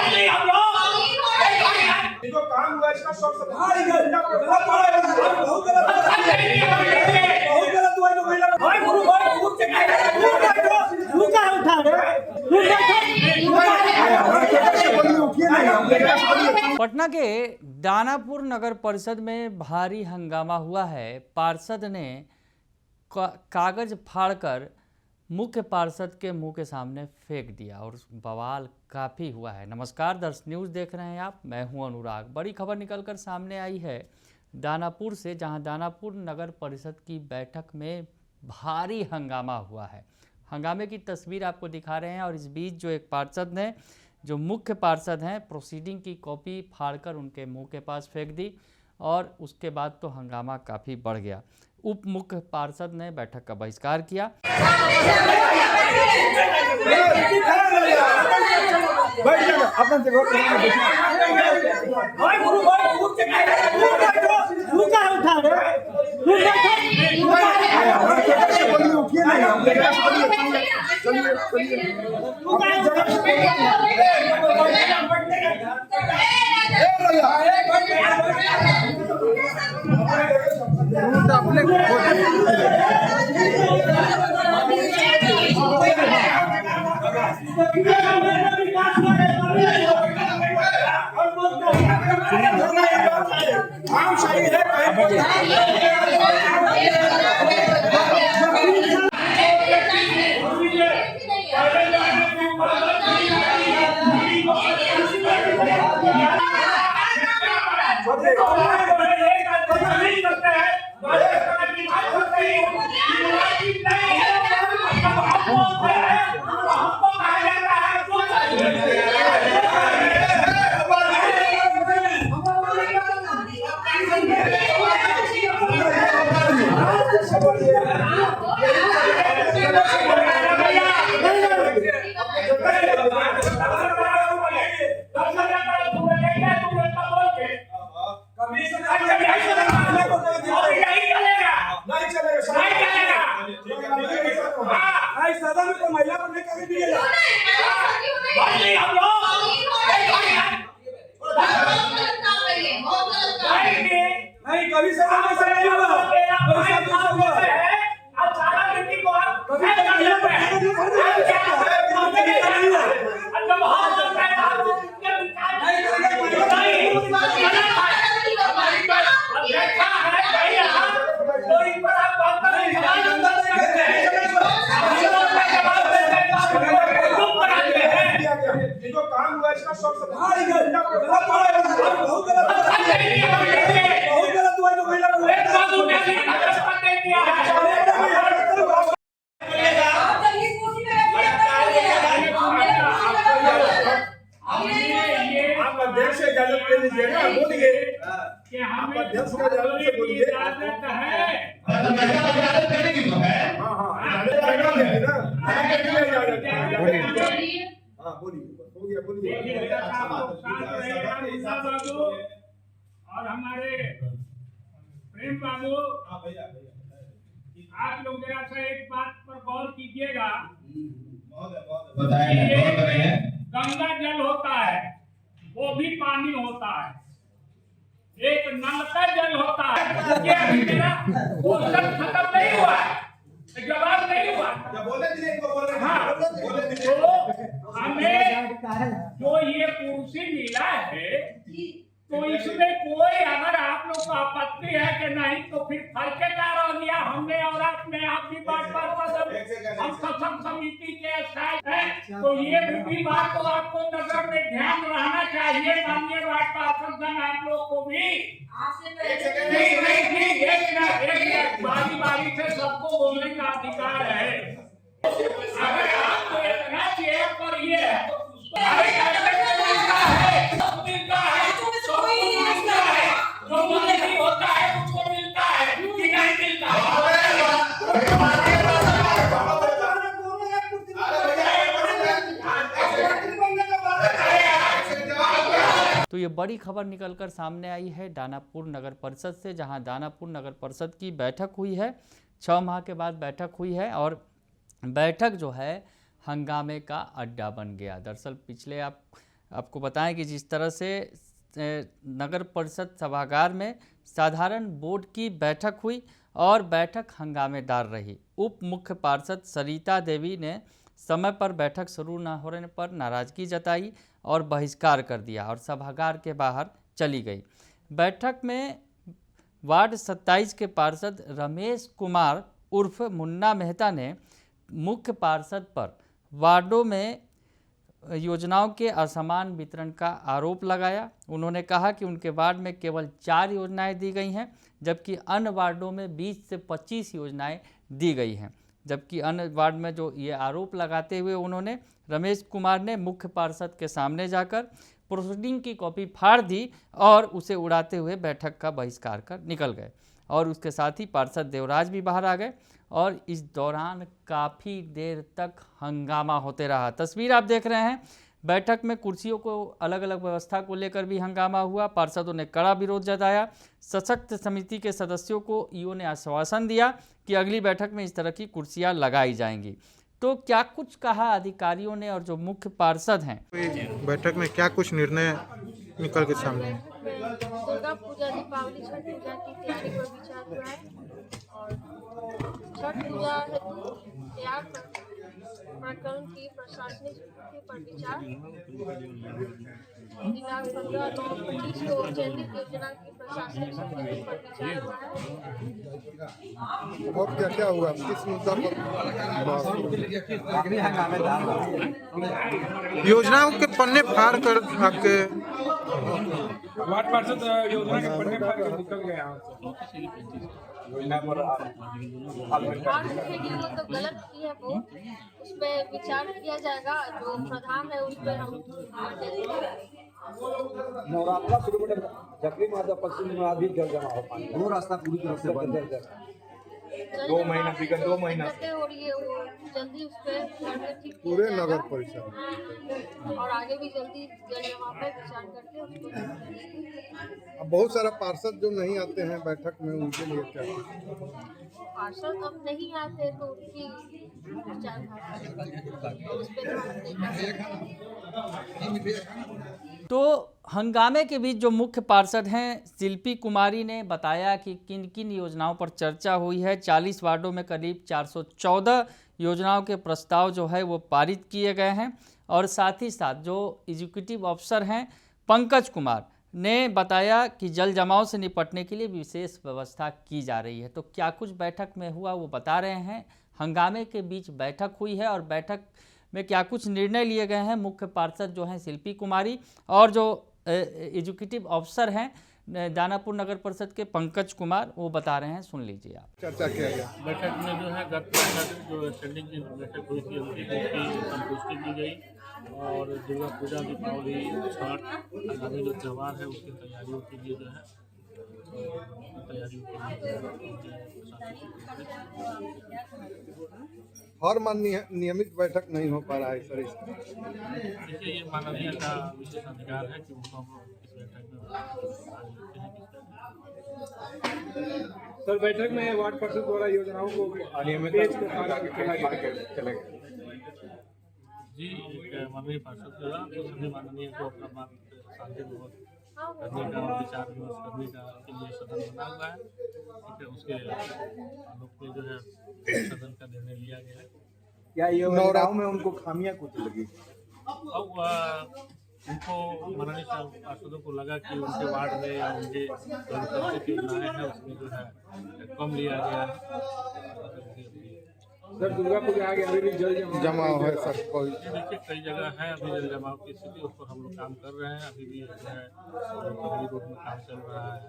नहीं हम लोग जो काम हुआ इसका सब भाई गलत बहुत गलत हुआ तो भाई गुरु से रुका उठा पटना के दानापुर नगर परिषद में भारी हंगामा हुआ है। पार्षद ने कागज फाड़कर मुख्य पार्षद के मुंह के सामने फेंक दिया और बवाल काफ़ी हुआ है। नमस्कार, दर्श न्यूज़ देख रहे हैं आप, मैं हूं अनुराग। बड़ी खबर निकलकर सामने आई है दानापुर से, जहां दानापुर नगर परिषद की बैठक में भारी हंगामा हुआ है। हंगामे की तस्वीर आपको दिखा रहे हैं और इस बीच जो एक पार्षद ने, जो मुख्य पार्षद हैं, प्रोसीडिंग की कॉपी फाड़कर उनके मुंह के पास फेंक दी और उसके बाद तो हंगामा काफ़ी बढ़ गया। उप मुख्य पार्षद ने बैठक का बहिष्कार किया। और हमारे प्रेम बाबू, आप लोग जरा सा एक बात पर गौर कीजिएगा। गंगा जल होता है, वो भी पानी होता है, एक नल का जल होता है। ये अभी मेरा क्वेश्चन खत्म नहीं हुआ, जवाब नहीं हुआ। हाँ, तो हमें जो ये कुर्सी मिला है, तो इसमें कोई अगर आप लोग को आपत्ति है कि नहीं, तो फिर फर्केदार हो गया। हमने और आपने आपकी बात पर हम सक्षम समिति के स्थायी हैं, तो ये भी बात तो आपको नजर में ध्यान रहना चाहिए। माननीय वार्ड पार्षद आप लोग को भी बारी बारी से सबको बोलने का अधिकार है। अगर आपको इतना चेयर पर ये है तो तो ये बड़ी खबर निकलकर सामने आई है दानापुर नगर परिषद से, जहां दानापुर नगर परिषद की बैठक हुई है। 6 माह के बाद बैठक हुई है और बैठक जो है हंगामे का अड्डा बन गया। दरअसल पिछले आपको बताएं कि जिस तरह से नगर परिषद सभागार में साधारण बोर्ड की बैठक हुई और बैठक हंगामेदार रही। उप मुख्य पार्षद सरिता देवी ने समय पर बैठक शुरू न होने पर नाराजगी जताई और बहिष्कार कर दिया और सभागार के बाहर चली गई। बैठक में वार्ड 27 के पार्षद रमेश कुमार उर्फ मुन्ना मेहता ने मुख्य पार्षद पर वार्डों में योजनाओं के असमान वितरण का आरोप लगाया। उन्होंने कहा कि उनके वार्ड में केवल 4 योजनाएं दी गई हैं, जबकि अन्य वार्डों में 20 से 25 योजनाएं दी गई हैं। जबकि अन्य वार्ड में जो ये आरोप लगाते हुए उन्होंने रमेश कुमार ने मुख्य पार्षद के सामने जाकर प्रोसीडिंग की कॉपी फाड़ दी और उसे उड़ाते हुए बैठक का बहिष्कार कर निकल गए और उसके साथ ही पार्षद देवराज भी बाहर आ गए और इस दौरान काफ़ी देर तक हंगामा होते रहा। तस्वीर आप देख रहे हैं। बैठक में कुर्सियों को अलग अलग व्यवस्था को लेकर भी हंगामा हुआ। पार्षदों ने कड़ा विरोध जताया। सशक्त समिति के सदस्यों को ईओ ने आश्वासन दिया कि अगली बैठक में इस तरह की कुर्सियां लगाई जाएंगी। तो क्या कुछ कहा अधिकारियों ने और जो मुख्य पार्षद हैं। बैठक में क्या कुछ निर्णय निकल के सामने? दुर्गा पूजा, दीपावली, छठ पूजा की तैयारी पर विचार हुआ है और छठ पूजा हेतु तैयार प्रकरण की प्रशासनिक स्थिति पर विचार, दिनांक 15/9/25 को चयनित योजना की प्रशासनिक स्थिति पर विचार हुआ है। और क्या क्या हुआ, किस मुद्दा पर? योजनाओं के पन्ने फाड़ कर आपके वार्ड पार्षद योजना के पन्ने फाड़ के निकल गए यहाँ से। वो तो गलत की है, वो उस पर विचार किया जाएगा। जो प्रधान है उस पर हम नवरात्रा शुरू में जकरी माता पश्चिम में अभी जल जमा हो पानी, वो रास्ता पूरी तरह से बंद है। 2 महीना बिगड़ 2 महीना और ये वो जल्दी उस पर ठीक पूरे नगर परिषद और आगे भी जल्दी जल जमा पर विचार करके उसको। अब बहुत सारा पार्षद जो नहीं आते हैं बैठक में, उनके लिए क्या? पार्षद अब नहीं आते तो उनकी तो हंगामे के बीच जो मुख्य पार्षद हैं शिल्पी कुमारी ने बताया कि किन किन योजनाओं पर चर्चा हुई है। 40 वार्डों में करीब 414 योजनाओं के प्रस्ताव जो है वो पारित किए गए हैं और साथ ही साथ जो एग्जीक्यूटिव अफसर हैं पंकज कुमार ने बताया कि जल जमाव से निपटने के लिए विशेष व्यवस्था की जा रही है। तो क्या कुछ बैठक में हुआ वो बता रहे हैं। हंगामे के बीच बैठक हुई है और बैठक में क्या कुछ निर्णय लिए गए हैं। मुख्य पार्षद जो हैं शिल्पी कुमारी और जो एग्जीक्यूटिव अफसर हैं दानापुर नगर परिषद के पंकज कुमार, वो बता रहे हैं, सुन लीजिए आप। चर्चा किया गया बैठक में जो है गत बैठक जो स्टैंडिंग की बैठक हुई थी उसकी संतुष्टि की गई और दुर्गा पूजा, दीपावली, छठ आगामी जो त्यौहार है उसकी तैयारियों के लिए जो है हर नियमित बैठक नहीं हो पा रहा है सर। देखिए ये माननीय का विशेष अधिकार है कि उनको हम इस बैठक में सर बैठक में वार्ड पार्षद द्वारा योजनाओं को अनियमित चले गए। जी एक माननीय पार्षद के द्वारा तो सभी माननीय को अपना बात शांतिपूर्वक करने का और विचार विमर्श करने का के लिए सदन बना हुआ है। ठीक है, उसके आलोक में जो है सदन का निर्णय लिया गया है। क्या योजनाओं में उनको खामियां कुछ लगी? अब उनको माननीय पार्षदों को लगा कि उनके वार्ड में या उनके जो योजनाएं हैं उसमें जो है कम लिया गया है। सर दुर्गा पूजा आगे अभी भी जल जमाव है सर। कोई देखिए कई जगह है अभी जल जमाव की स्थिति, उस पर हम लोग काम कर रहे हैं। अभी भी जो है पगड़ी रोड में काम चल रहा है,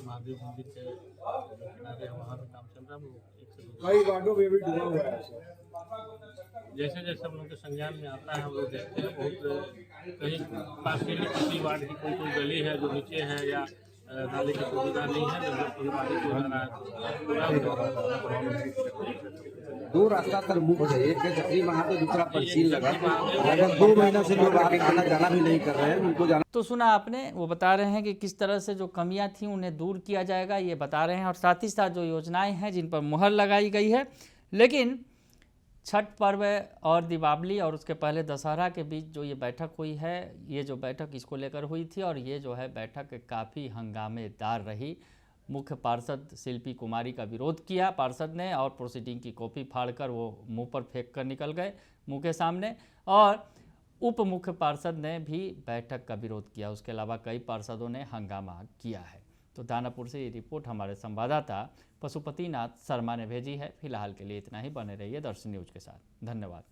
महादेव मंदिर के किनारे वहाँ भी काम चल रहा है। कई वार्डों में भी डूबा हुआ है। जैसे जैसे हम लोग के संज्ञान में आता है हम लोग देखते हैं बहुत कहीं खास किसी वार्ड की कोई गली है जो नीचे है या नाले की सुविधा नहीं है, जब पानी जो रहा है। दो रास्ता सर मुख्य है, एक है जकरी महादेव, दूसरा परसील लगा। अगर 2 महीना से लोग आगे आना जाना भी नहीं कर रहे हैं, उनको जाना। तो सुना आपने, वो बता रहे हैं कि किस तरह से जो कमियां थी उन्हें दूर किया जाएगा, ये बता रहे हैं। और साथ ही साथ जो योजनाएं हैं जिन पर मुहर लगाई गई है, लेकिन छठ पर्व और दीपावली और उसके पहले दशहरा के बीच जो ये बैठक हुई है, ये जो बैठक इसको लेकर हुई थी और ये जो है बैठक काफ़ी हंगामेदार रही। मुख्य पार्षद शिल्पी कुमारी का विरोध किया पार्षद ने और प्रोसीडिंग की कॉपी फाड़कर वो मुंह पर फेंक कर निकल गए मुंह के सामने, और उप मुख्य पार्षद ने भी बैठक का विरोध किया। उसके अलावा कई पार्षदों ने हंगामा किया है। तो दानापुर से ये रिपोर्ट हमारे संवाददाता पशुपतिनाथ शर्मा ने भेजी है। फिलहाल के लिए इतना ही। बने रहिए दर्शन न्यूज के साथ। धन्यवाद।